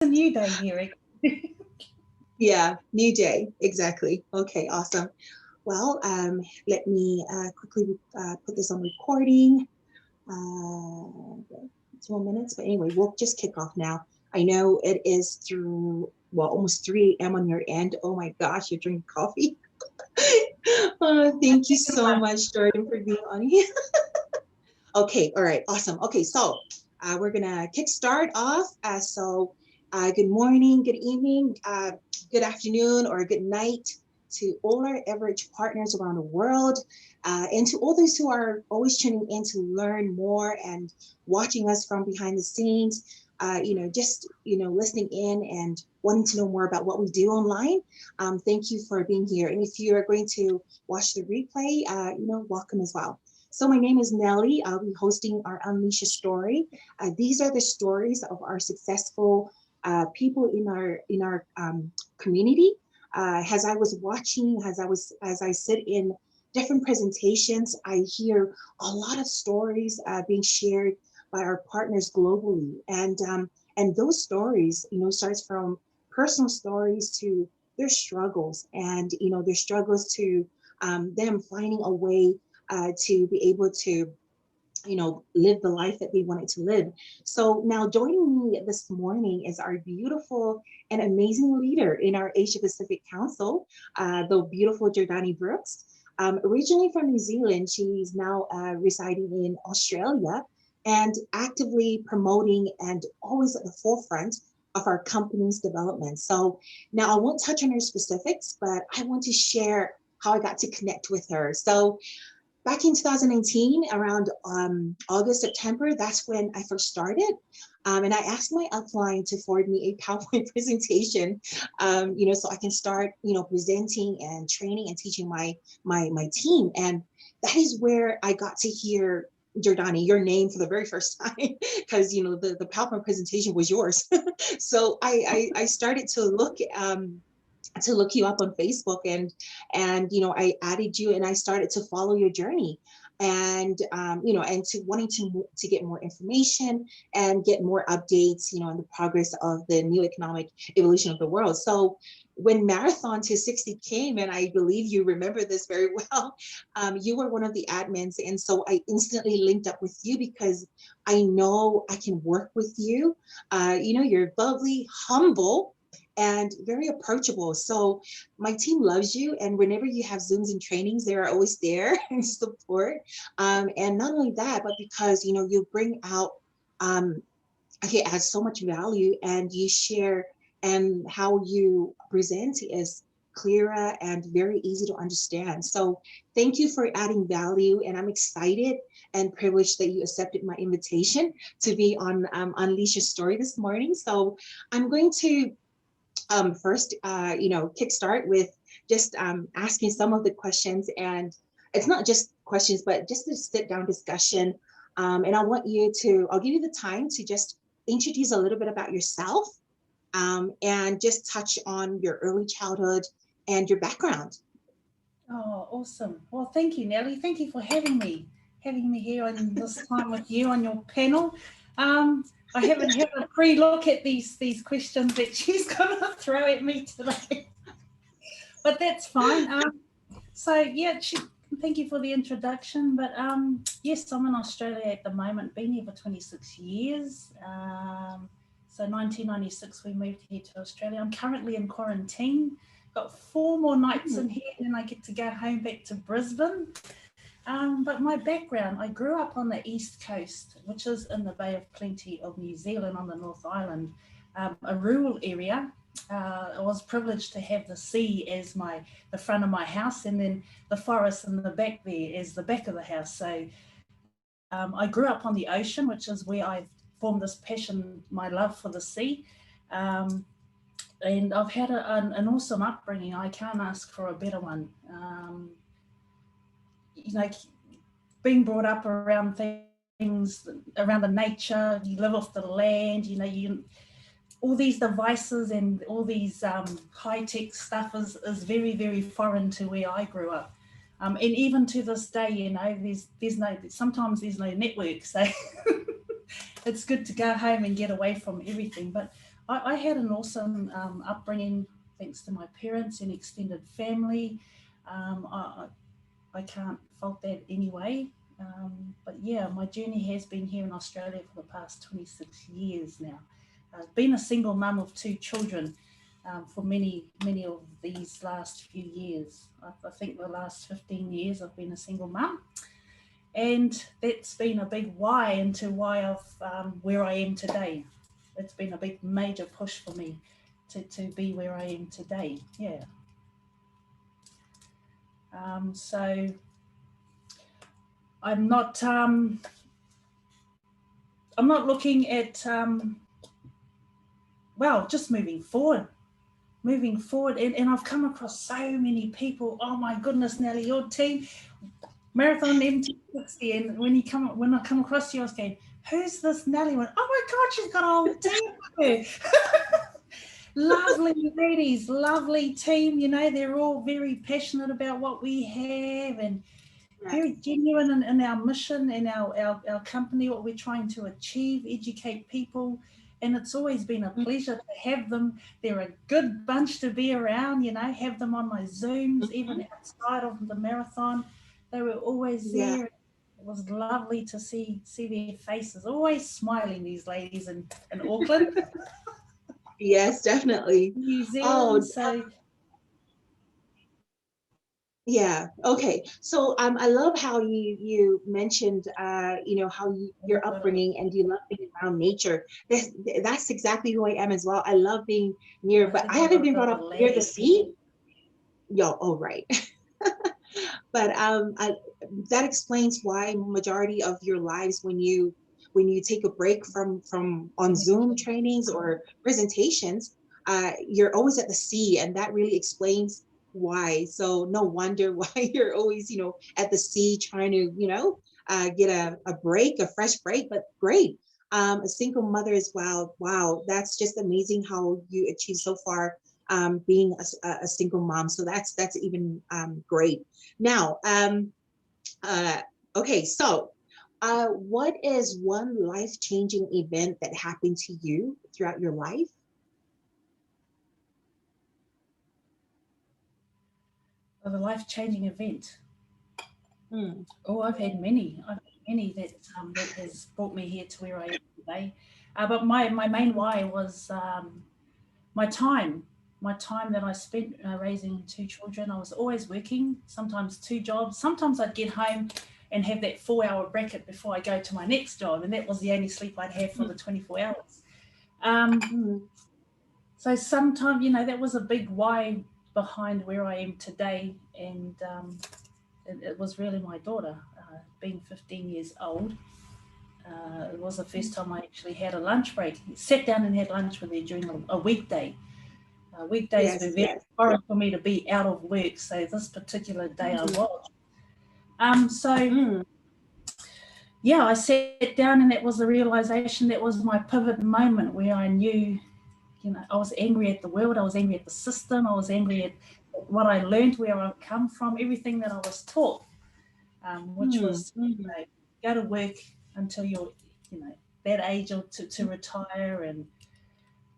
a new day here. Yeah, new day. Exactly. Okay, awesome. Well, let me quickly put this on recording. 2 minutes, but anyway, we'll just kick off now. I know it is through, well, almost 3 a.m. on your end. Oh my gosh, you're drinking coffee. Thank you so much, Jordan, for being on here. Okay, all right, awesome. Okay, so we're gonna kick start off. Good morning, good evening, good afternoon, or good night to all our Evorich partners around the world, and to all those who are always tuning in to learn more and watching us from behind the scenes. Just listening in and wanting to know more about what we do online. Thank you for being here. And if you are going to watch the replay, welcome as well. So my name is Nellie. I'll be hosting our Unleash a Story. These are the stories of our successful people in our community. As I was watching, as I sit in different presentations, I hear a lot of stories being shared by our partners globally, and those stories, starts from personal stories to their struggles, and their struggles to them finding a way to be able to live the life that they wanted to live. So now joining me this morning is our beautiful and amazing leader in our Asia Pacific Council, the beautiful Jordani Brookes. Originally from New Zealand, she's now residing in Australia and actively promoting and always at the forefront of our company's development. So now I won't touch on her specifics, but I want to share how I got to connect with her. So back in 2019, around August, September, that's when I first started. And I asked my upline to forward me a PowerPoint presentation, so I can start, presenting and training and teaching my team. And that is where I got to hear Jordani, your name for the very first time, because the PowerPoint presentation was yours. So I started to look you up on Facebook, and I added you and I started to follow your journey, and and to wanting to get more information and get more updates on the progress of the new economic evolution of the world. So when Marathon to 60 came, and I believe you remember this very well, you were one of the admins, and so I instantly linked up with you because I know I can work with you. You're lovely, humble, and very approachable. So my team loves you, and whenever you have Zooms and trainings, they are always there and support. And not only that, but because you bring out okay, add so much value, and you share, and how you present is clearer and very easy to understand. So thank you for adding value, and I'm excited and privileged that you accepted my invitation to be on Unleash a Story this morning. So I'm going to first, kickstart with just asking some of the questions. And it's not just questions, but just a sit down discussion. And I'll give you the time to just introduce a little bit about yourself, and just touch on your early childhood and your background. Oh, awesome. Well, thank you, Nellie. Thank you for having me here on this time with you on your panel. I haven't had a pre-look at these questions that she's going to throw at me today, but that's fine. Thank you for the introduction. But yes, I'm in Australia at the moment. Been here for 26 years. So 1996 we moved here to Australia. I'm currently in quarantine. Got 4 more nights in here, and I get to go home back to Brisbane. But my background, I grew up on the East Coast, which is in the Bay of Plenty of New Zealand on the North Island, a rural area. I was privileged to have the sea as the front of my house, and then the forest in the back there as the back of the house. So I grew up on the ocean, which is where I formed this passion, my love for the sea. And I've had an awesome upbringing. I can't ask for a better one. Being brought up around things, around the nature, you live off the land, all these devices and all these high-tech stuff is very, very foreign to where I grew up. And even to this day, sometimes there's no network, so it's good to go home and get away from everything. But I had an awesome upbringing thanks to my parents and extended family. Um, I, I can't fault that anyway. But yeah, my journey has been here in Australia for the past 26 years now. I've been a single mum of two children for many of these last few years. I think the last 15 years I've been a single mum. And that's been a big why into why I've where I am today. It's been a big major push for me to be where I am today. Yeah. So I'm not I'm not looking at well, just moving forward, and I've come across so many people. Oh my goodness, Nelly, your team, Marathon MT60, and when I come across you, I was going, who's this Nelly? I went, oh my God, she's got a whole team with her. Lovely ladies, lovely team. You know, they're all very passionate about what we have and very genuine in our mission and our company, what we're trying to achieve, educate people. And it's always been a pleasure to have them. They're a good bunch to be around, you know, have them on my Zooms, even outside of the marathon. They were always Yeah. there. It was lovely to see their faces, always smiling, these ladies in Auckland, Yes, definitely. New Oh, Zealand. So yeah. Okay. So I love how you mentioned how your upbringing and you love being around nature. That's exactly who I am as well. I love being near, I but think I I've haven't got a been bit brought of a up near the lag. sea. Yo, oh right. But that explains why majority of your lives when you take a break from on Zoom trainings or presentations, you're always at the sea, and that really explains why. So no wonder why you're always at the sea trying to get a break, a fresh break. But great. A single mother as well. Wow, that's just amazing how you achieve so far being a single mom. So that's even great. Now, uh, okay, so what is one life-changing event that happened to you throughout your life? Of a life-changing event. Hmm. Oh, I've had many. I've had many that has brought me here to where I am today. But my main why was my time. My time that I spent raising two children. I was always working, sometimes two jobs. Sometimes I'd get home and have that 4 hour bracket before I go to my next job, and that was the only sleep I'd have for the 24 hours. Hmm. So sometimes, you know, that was a big why behind where I am today, and it was really my daughter, being 15 years old. It was the first time I actually had a lunch break. Sat down and had lunch with her during a weekday. Weekdays were Yes, very yes. foreign for me to be out of work, so this particular day I Hmm. was. So Hmm. yeah, I sat down, and that was the realization. That was my pivot moment where I knew, you know, I was angry at the world. I was angry at the system. I was angry at what I learned, where I come from, everything that I was taught, which Hmm. was, Hmm. go to work until you're, you know, that age or to retire. And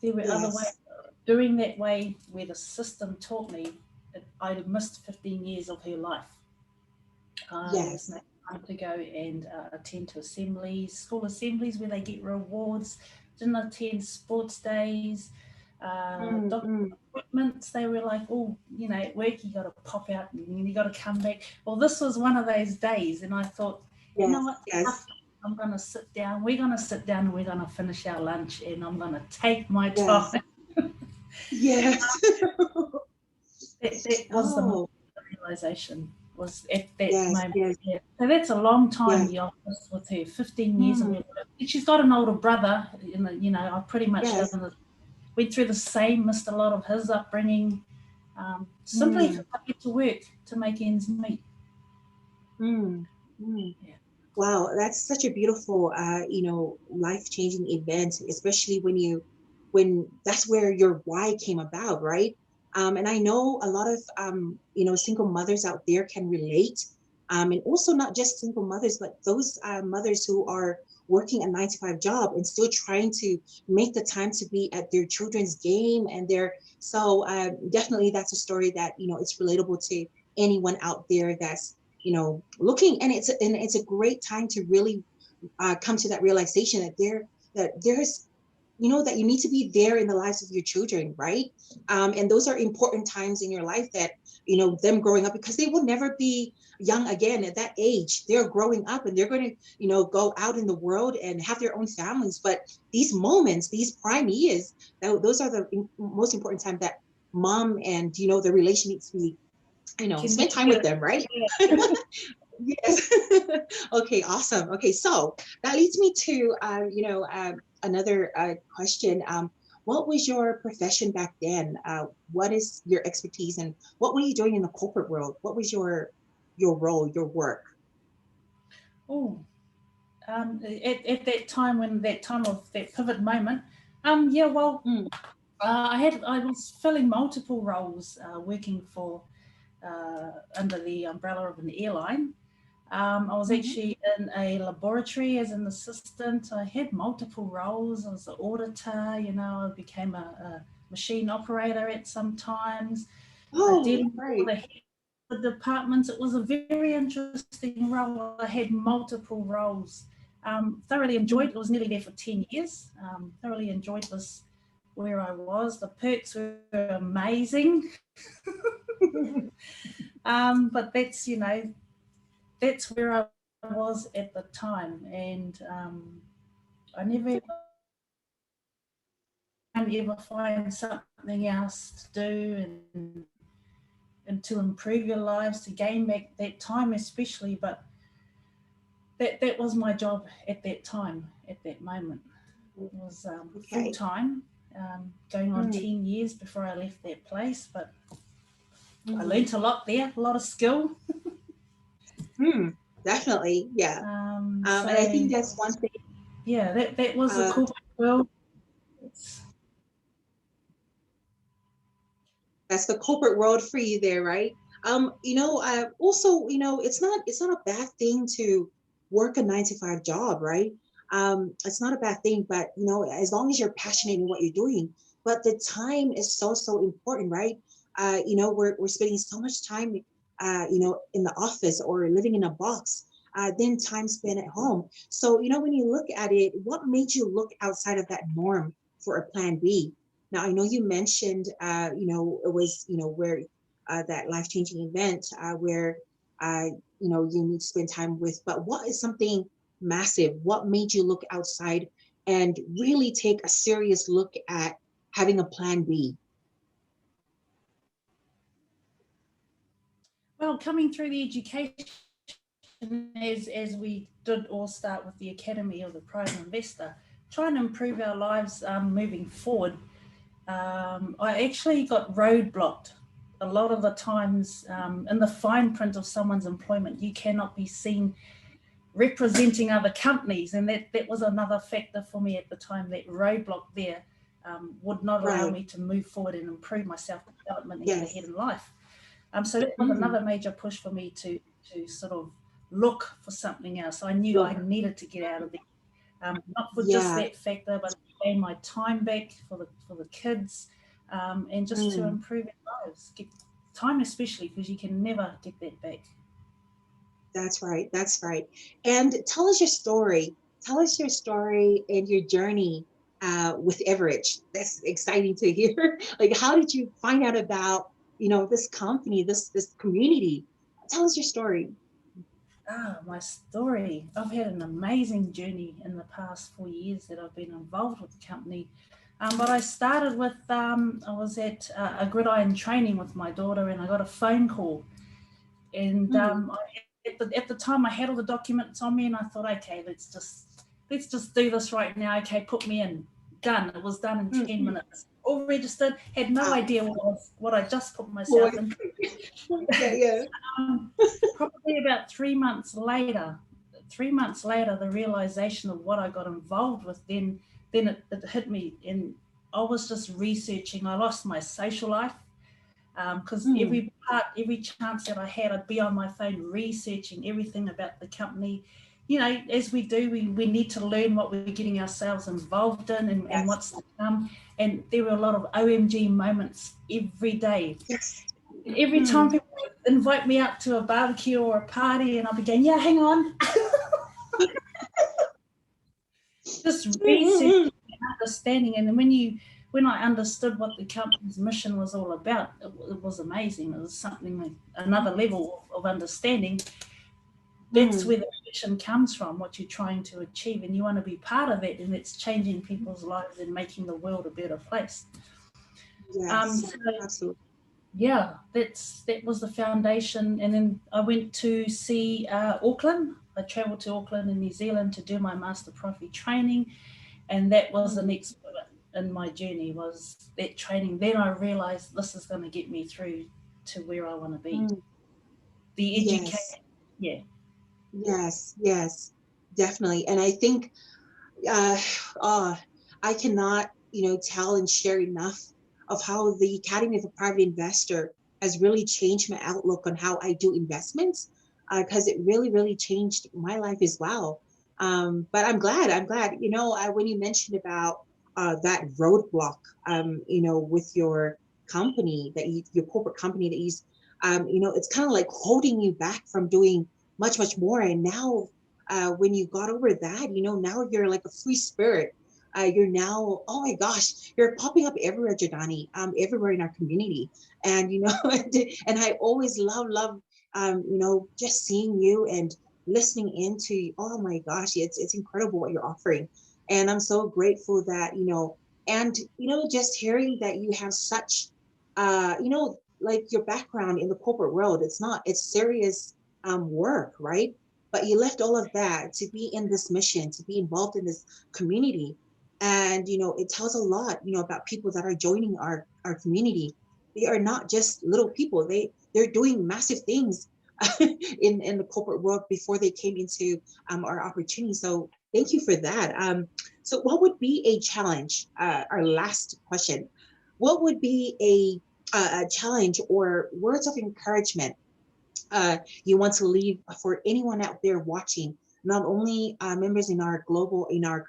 there were other ways Yes, of doing that way where the system taught me that I'd missed 15 years of her life. There was yes. no time to go and attend to assemblies, school assemblies where they get rewards, didn't attend sports days, Hmm. doctor Hmm. appointments. They were like, oh, you know, at work you got to pop out and you got to come back. Well, this was one of those days, and I thought, you know Yes, what? yes, I'm going to sit down. We're going to sit down and we're going to finish our lunch, and I'm going to take my yes, time. yes. That was the Oh, realization was at that yes, moment. yes, Yeah. So that's a long time, yes. the office with her, 15 years of her Hmm. life. And she's got an older brother, you know, I pretty much Yes. went through the same, missed a lot of his upbringing, simply Hmm. because I get to work to make ends meet. Hmm. Hmm. Yeah. Wow, that's such a beautiful, life-changing event, especially when that's where your why came about, right? And I know a lot of, single mothers out there can relate, and also not just single mothers, but those mothers who are working a 9 to 5 job and still trying to make the time to be at their children's game and their, so definitely that's a story that, it's relatable to anyone out there that's, looking, and it's a great time to really come to that realization that there's that you need to be there in the lives of your children, right? And those are important times in your life that, them growing up, because they will never be young again at that age. They're growing up and they're going to, go out in the world and have their own families. But these moments, these prime years, those are the most important time that mom and, the relation needs to be, spend time with them, right? Yes. Okay, awesome. Okay, so that leads me to another question. What was your profession back then? What is your expertise, and what were you doing in the corporate world? What was your role, your work? Oh, at that time, when that time of that pivot moment, yeah, well, Mm. I was filling multiple roles, working for under the umbrella of an airline. I was Mhm. actually in a laboratory as an assistant. I had multiple roles. I was an auditor, I became a machine operator at some times, Oh, dealing with all right. the head of the departments. It was a very interesting role. I had multiple roles. Thoroughly enjoyed Mm. it. I was nearly there for 10 years. Thoroughly enjoyed this where I was. The perks were amazing. But that's where I was at the time, and I never ever find something else to do and to improve your lives, to gain back that time, especially. But that was my job at that time, at that moment. It was full Okay. time, going on Mm. 10 years before I left that place. But I Mm. learnt a lot there, a lot of skill. Mm. Definitely, yeah. And I So think that's one thing. yeah, that was the Uh, corporate world. It's, that's the corporate world for you there, right? Also, it's not a bad thing to work a 9 to 5 job, right? It's not a bad thing, but as long as you're passionate in what you're doing. But the time is so important, right? We're spending so much time, in the office or living in a box. Then time spent at home. So, when you look at it, what made you look outside of that norm for a plan B? Now, I know you mentioned, it was, where that life-changing event where, you need to spend time with, but what is something massive? What made you look outside and really take a serious look at having a plan B? well, coming through the education, as we did all start with the Academy of the Private Investor, trying to improve our lives moving forward, I actually got roadblocked a lot of the times in the fine print of someone's employment. You cannot be seen representing other companies, and that was another factor for me at the time. That roadblock there would not allow Right. me to move forward and improve my self development and get ahead Yes. in life. So that was Mm-hmm. another major push for me to sort of look for something else. I knew I Look. needed to get out of there, not for just Yeah. that factor, but to gain my time back for the kids, and just to Mm. improve our lives. Get time, especially because you can never get that back. That's right. That's right. And tell us your story. Tell us your story and your journey with Evorich. That's exciting to hear. Like, how did you find out about, this company, this community? Tell us your story. My story. I've had an amazing journey in the past 4 years that I've been involved with the company. But I started with, I was at a gridiron training with my daughter, and I got a phone call. And Mm. at the time, I had all the documents on me, and I thought, okay, let's just do this right now. Okay, put me in. Done. It was done in 10 Mm. minutes. All registered. Had no Wow. idea what I just put Boy. myself in. Yeah, yeah. Um, Probably about 3 months later, the realization of what I got involved with, then it hit me, and I was just researching. I lost my social life because Mm. every chance that I had, I'd be on my phone researching everything about the company. as we do, we need to learn what we're getting ourselves involved in and, Yes. and what's to come. And there were a lot of OMG moments every day. Yes. Every time people invite me out to a barbecue or a party, and I'll be going, yeah, hang on. Just researching and understanding. And then when I understood what the company's mission was all about, it was amazing. It was something like another level of understanding. That's where the mission comes from, what you're trying to achieve, and you want to be part of it, and it's changing people's lives and making the world a better place. Yes, So, absolutely. yeah, that was the foundation. And then I went to see Auckland. I travelled to Auckland in New Zealand to do my Master Profi training, and that was the next pivot in my journey, was that training. Then I realised this is going to get me through to where I want to be. The education, yeah. Yes, definitely. And I think I cannot, tell and share enough of how the Academy of a Private Investor has really changed my outlook on how I do investments, because it really, really changed my life as well. But I'm glad, when you mentioned about that roadblock, with your company your corporate company that you, it's kind of like holding you back from doing much, much more. And now when you got over that, now you're like a free spirit. You're now, oh my gosh, you're popping up everywhere, Jordani, everywhere in our community. And, and I always love, just seeing you and listening into, oh my gosh, it's incredible what you're offering. And I'm so grateful that, and, just hearing that you have such, like your background in the corporate world, it's serious work, right? But you left all of that to be in this mission, to be involved in this community. And, it tells a lot, about people that are joining our community. They are not just little people. They're doing massive things in the corporate world before they came into our opportunity. So thank you for that. So what would be a challenge? Our last question. What would be a challenge or words of encouragement you want to leave for anyone out there watching, not only members in our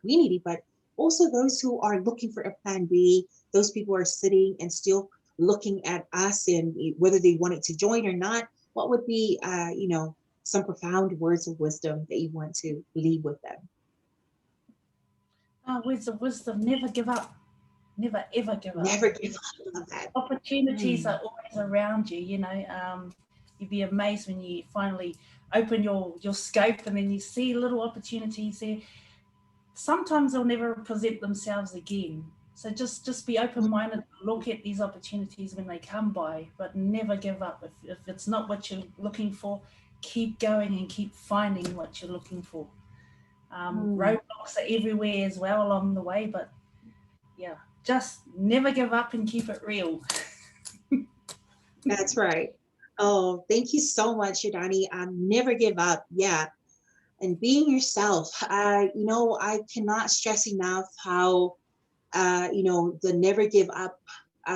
community, but also those who are looking for a plan B, those people who are sitting and still looking at us and whether they wanted to join or not. What would be, some profound words of wisdom that you want to leave with them? Words of wisdom: never give up. Never ever give up. Never give up. I love that. Opportunities are always around you. You'd be amazed when you finally open your scope and then you see little opportunities there. Sometimes they'll never present themselves again. So just be open-minded, look at these opportunities when they come by, but never give up. If it's not what you're looking for, keep going and keep finding what you're looking for. Roadblocks are everywhere as well along the way, but yeah, just never give up and keep it real. That's right. Oh, thank you so much, Jordani. Never give up. Yeah. And being yourself. I cannot stress enough how, the never give up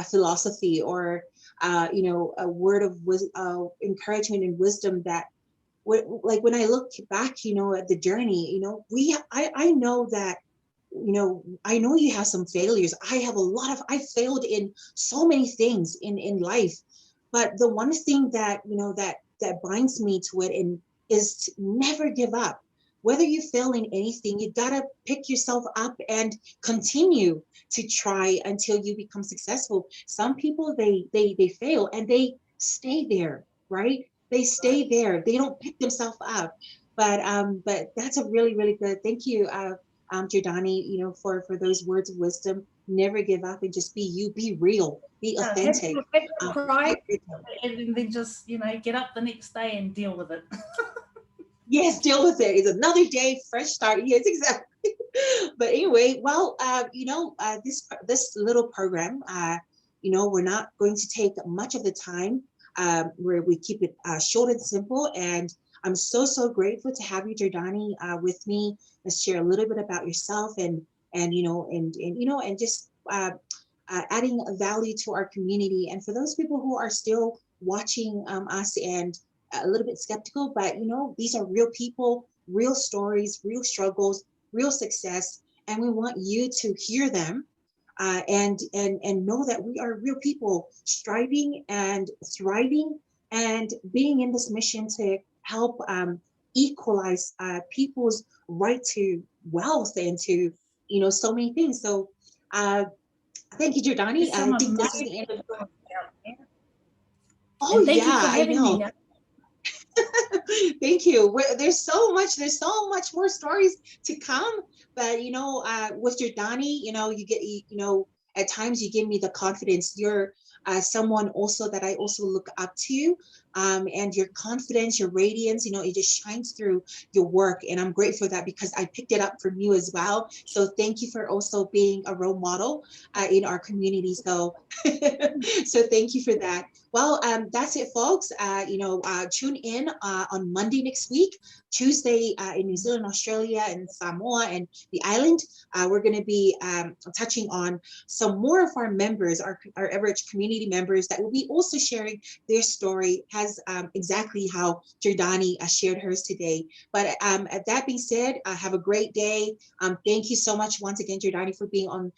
philosophy, or, a word of encouragement and wisdom that, like when I look back, at the journey, I know that, I know you have some failures. I failed in so many things in life. But the one thing that, that binds me to it and is to never give up. Whether you fail in anything, you gotta pick yourself up and continue to try until you become successful. Some people, they fail and they stay there, right? They stay there. They don't pick themselves up. But that's a really, really good. Thank you, Jordani, for those words of wisdom. Never give up and just be you. Be real. Be authentic. Cry, and then just get up the next day and deal with it. Yes, deal with it. It's another day, fresh start. Yes, exactly. But anyway, well, this little program, we're not going to take much of the time. Where we keep it short and simple. And I'm so grateful to have you, Jordani, with me. Let's share a little bit about yourself and just adding value to our community. And for those people who are still watching us and a little bit skeptical, but these are real people real stories, real struggles, real success, and we want you to hear them. And know that we are real people striving and thriving and being in this mission to help equalize people's right to wealth and to so many things. So thank you, Jordani. There's some I think this is the amazing end. stories out there. Oh And thank you yeah, for I having me. know. Thank you. There's so much more stories to come. But with Jordani, you get, at times you give me the confidence. You're someone also that I also look up to, and your confidence, your radiance, it just shines through your work, and I'm grateful for that because I picked it up from you as well. So thank you for also being a role model in our community. So, so thank you for that. Well, that's it, folks. Tune in on Monday next week, Tuesday in New Zealand, Australia, and Samoa and the island. We're going to be touching on some more of our members, our Evorich community members, that will be also sharing their story, as exactly how Jordani shared hers today. But that being said, have a great day. Thank you so much once again, Jordani, for being on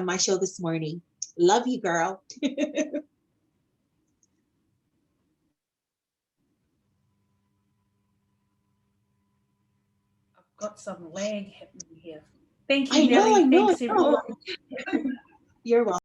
my show this morning. Love you, girl. I've got some lag happening here. Thank you, I know, I Nelly. know, I Thanks, know. everyone. You're welcome.